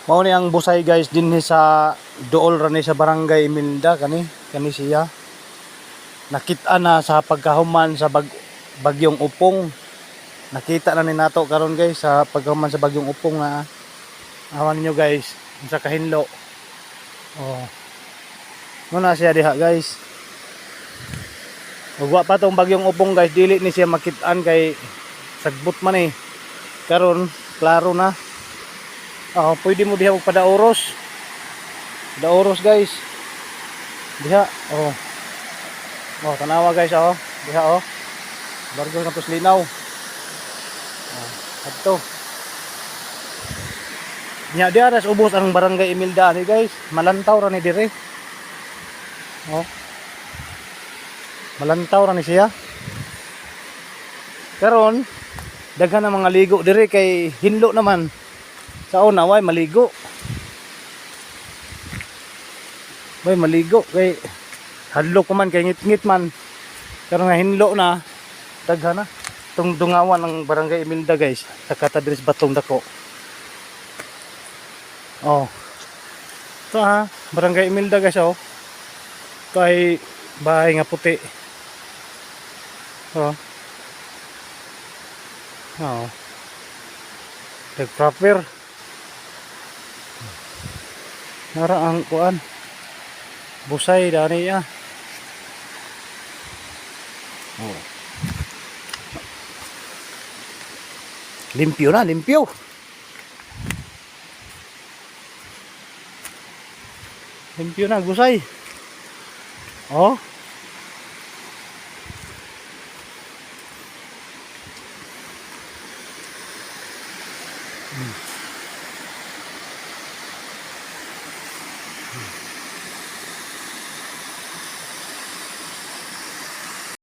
Mao ni ang busay guys dinhi sa duol ra ni sa barangay Imelda kani siya. Nakita na sa pagkahuman sa bagyong Upong. Nakita na ni nato karon guys sa pagkahuman sa bagyong Upong na awan niyo guys sa kahinlo. Oh. Muna siya diha guys. Ugwa pa tong bagyong Upong guys, dili ni siya makit-an kay sagbot man eh. Karon klaro na. Pwede mo diha padaoros. Padaoros guys. Diha, tanawa guys Diha Bargo na tos linaw. Adto. Nya diha ras ubos ang barangay Imelda ni guys. Malantaw ra ni dire. Malantaw ra ni siya. Karon daghan na mga ligo dire kay hinlo naman. Sa una way maligo. Way maligo kay hadlok man kay ngit-ngit man. Karon nga hinlo na daghan na. Tung dungawan ng barangay Imelda guys. Sa katadres batong dako. Ito barangay Imelda guys kay bahay nga puti. Proper. Nara ang kuan. Busay dani ya. Limpyo na, limpyo. Limpyo na, busay.